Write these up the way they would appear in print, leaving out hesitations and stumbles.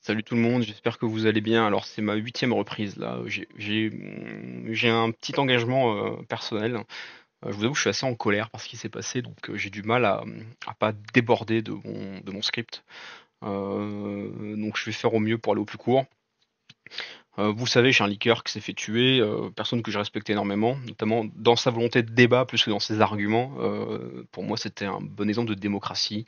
Salut tout le monde, j'espère que vous allez bien. Alors c'est ma huitième reprise là. J'ai un petit engagement personnel. Je vous avoue que je suis assez en colère par ce qui s'est passé, donc j'ai du mal à pas déborder de mon script. Donc je vais faire au mieux pour aller au plus court. Vous savez, j'ai un liqueur qui s'est fait tuer, personne que je respecte énormément, notamment dans sa volonté de débat plus que dans ses arguments. Pour moi, c'était un bon exemple de démocratie.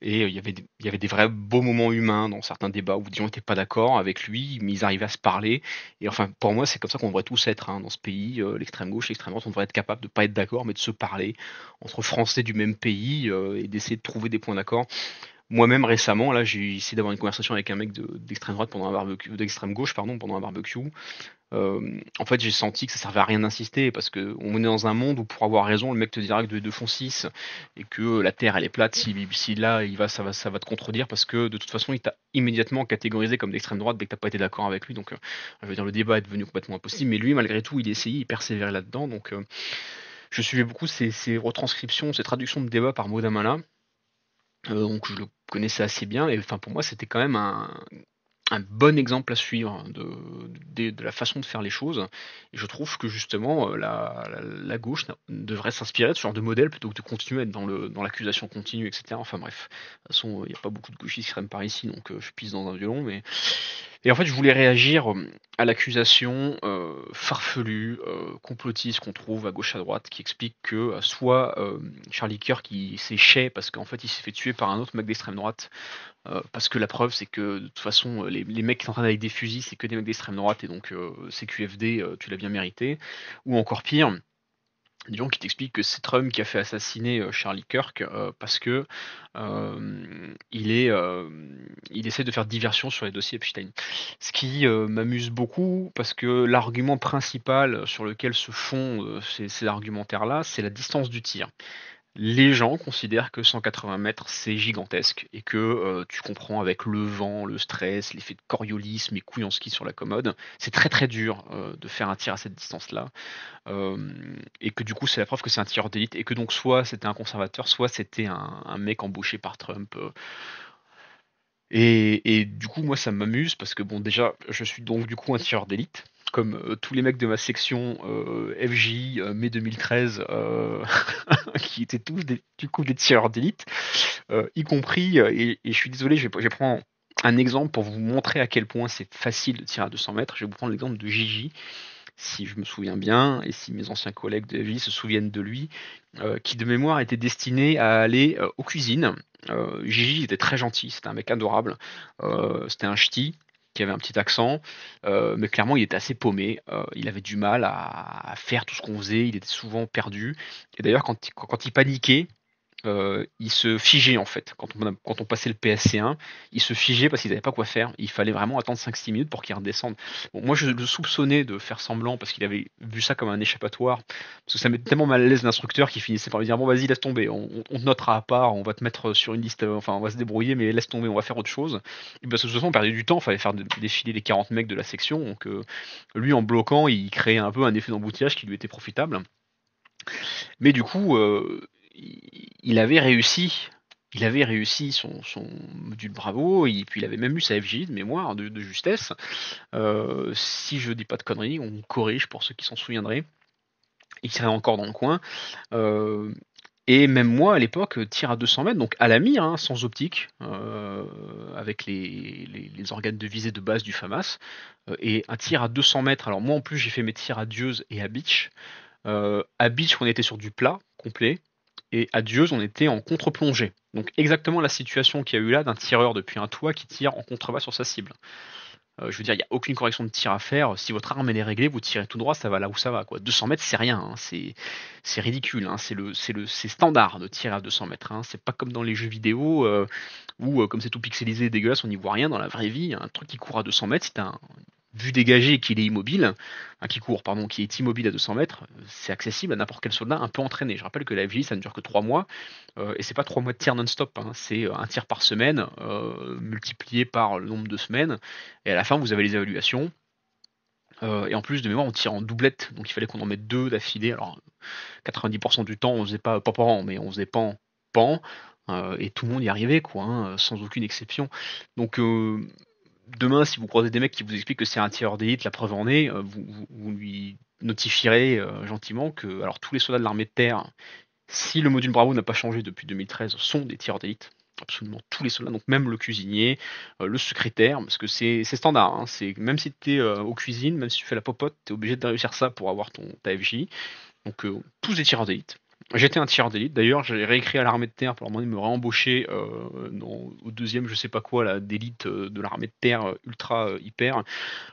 Et il y avait des vrais beaux moments humains dans certains débats où des gens n'étaient pas d'accord avec lui, mais ils arrivaient à se parler. Et enfin, pour moi, c'est comme ça qu'on devrait tous être hein, dans ce pays, l'extrême gauche, l'extrême droite, on devrait être capable de pas être d'accord, mais de se parler entre Français du même pays et d'essayer de trouver des points d'accord. Moi-même récemment, là, j'ai essayé d'avoir une conversation avec un mec d'extrême droite pendant un barbecue, d'extrême gauche, pardon, pendant un barbecue. En fait, j'ai senti que ça servait à rien d'insister parce que on est dans un monde où pour avoir raison, le mec te dira que de font 6 et que la Terre elle est plate. Si là, ça va te contredire parce que de toute façon, il t'a immédiatement catégorisé comme d'extrême droite dès que t'as pas été d'accord avec lui. Donc, je veux dire, le débat est devenu complètement impossible. Mais lui, malgré tout, il essayait, il persévérait là-dedans. Donc, je suivais beaucoup ces retranscriptions, ces traductions de débats par Modamala. Donc, je le connaissais assez bien et enfin pour moi, c'était quand même un bon exemple à suivre de la façon de faire les choses. Et je trouve que justement, la gauche devrait s'inspirer de ce genre de modèle plutôt que de continuer à être dans l'accusation continue, etc. Enfin bref, de toute façon, il n'y a pas beaucoup de gauchistes qui traînent par ici, donc je pisse dans un violon. Et en fait, je voulais réagir à l'accusation farfelue, complotiste qu'on trouve à gauche à droite, qui explique que soit Charlie Kirk qui s'est ché parce qu'en fait il s'est fait tuer par un autre mec d'extrême droite parce que la preuve, c'est que de toute façon, les mecs qui s'entraînent avec des fusils, c'est que des mecs d'extrême droite, et donc CQFD, tu l'as bien mérité. Ou encore pire, des gens qui t'expliquent que c'est Trump qui a fait assassiner Charlie Kirk parce que il essaie de faire diversion sur les dossiers Epstein. Ce qui m'amuse beaucoup parce que l'argument principal sur lequel se font ces argumentaires-là, c'est la distance du tir. Les gens considèrent que 180 mètres c'est gigantesque et que tu comprends avec le vent, le stress, l'effet de Coriolis, mes couilles en ski sur la commode, c'est très très dur de faire un tir à cette distance-là. Et que du coup c'est la preuve que c'est un tireur d'élite et que donc soit c'était un conservateur, soit c'était un mec embauché par Trump. Et du coup moi ça m'amuse parce que bon déjà je suis donc du coup un tireur d'élite. Comme tous les mecs de ma section FJ mai 2013 qui étaient tous du coup des tireurs d'élite, y compris, et je suis désolé, je vais prendre un exemple pour vous montrer à quel point c'est facile de tirer à 200 mètres. Je vais vous prendre l'exemple de Gigi, si je me souviens bien, et si mes anciens collègues de Gigi se souviennent de lui, qui de mémoire était destiné à aller aux cuisines. Gigi était très gentil, c'était un mec adorable, c'était un ch'ti qui avait un petit accent, mais clairement il était assez paumé, il avait du mal à faire tout ce qu'on faisait, il était souvent perdu, et d'ailleurs quand il paniquait, il se figeait en fait. Quand on passait le PSC1, il se figeait parce qu'il savait pas quoi faire. Il fallait vraiment attendre 5-6 minutes pour qu'il redescende. Bon, moi, je le soupçonnais de faire semblant parce qu'il avait vu ça comme un échappatoire. Parce que ça mettait tellement mal à l'aise l'instructeur qui finissait par lui dire bon, vas-y, laisse tomber, on te notera à part, on va te mettre sur une liste, enfin, on va se débrouiller, mais laisse tomber, on va faire autre chose. Et parce que de toute façon, on perdait du temps, il fallait faire défiler les 40 mecs de la section. Donc, lui, en bloquant, il créait un peu un effet d'embouteillage qui lui était profitable. Mais du coup, il avait réussi. Il avait réussi son module Bravo, et puis il avait même eu sa FJ de mémoire, de justesse. Si je dis pas de conneries, on corrige pour ceux qui s'en souviendraient. Il tirait encore dans le coin. Euh, et même moi, à l'époque, tir à 200 mètres, donc à la mire, hein, sans optique, avec les organes de visée de base du FAMAS. Et un tir à 200 mètres, alors moi en plus j'ai fait mes tirs à Dieuze et à Beach. À Beach, on était sur du plat complet, et à Dieuze, on était en contre-plongée. Donc exactement la situation qu'il y a eu là d'un tireur depuis un toit qui tire en contrebas sur sa cible. Je veux dire, il n'y a aucune correction de tir à faire. Si votre arme elle est réglée, vous tirez tout droit, ça va là où ça va, quoi. 200 mètres, c'est rien, hein. C'est ridicule, hein. C'est standard de tirer à 200 mètres, hein. C'est pas comme dans les jeux vidéo où, comme c'est tout pixelisé et dégueulasse, on n'y voit rien. Dans la vraie vie, un truc qui court à 200 mètres, c'est un vue dégagée et qu'il est immobile, qui court, pardon, qui est immobile à 200 mètres, c'est accessible à n'importe quel soldat un peu entraîné. Je rappelle que la FJ, ça ne dure que 3 mois, et c'est pas 3 mois de tir non-stop, hein. C'est un tir par semaine, multiplié par le nombre de semaines, et à la fin, vous avez les évaluations. Et en plus de mémoire, on tire en doublette, donc il fallait qu'on en mette deux d'affilée. Alors, 90% du temps, on faisait pas pan, mais on faisait pan, pan. et tout le monde y arrivait quoi, hein, sans aucune exception. Donc demain, si vous croisez des mecs qui vous expliquent que c'est un tireur d'élite, la preuve en est, vous lui notifierez, gentiment que alors tous les soldats de l'armée de terre, si le module Bravo n'a pas changé depuis 2013, sont des tireurs d'élite. Absolument tous les soldats, donc même le cuisinier, le secrétaire, parce que c'est standard, hein, c'est même si tu es, aux cuisines, même si tu fais la popote, tu es obligé de réussir ça pour avoir ta FJ. Donc tous des tireurs d'élite. J'étais un tireur d'élite, d'ailleurs j'ai réécrit à l'armée de terre pour leur demander de me réembaucher au deuxième je sais pas quoi là, d'élite de l'armée de terre ultra hyper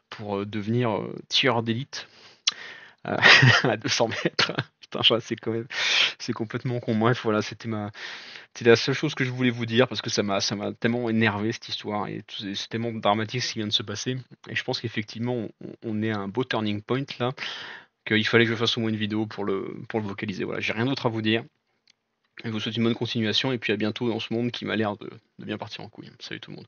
pour devenir tireur d'élite à 200 mètres. Putain, c'est quand même, c'est complètement con. Bref, voilà, c'était la seule chose que je voulais vous dire parce que ça m'a tellement énervé cette histoire et c'est tellement dramatique ce qui vient de se passer. Et je pense qu'effectivement, on est à un beau turning point là, qu'il fallait que je fasse au moins une vidéo pour le vocaliser. Voilà, j'ai rien d'autre à vous dire. Je vous souhaite une bonne continuation et puis à bientôt dans ce monde qui m'a l'air de bien partir en couille. Salut tout le monde.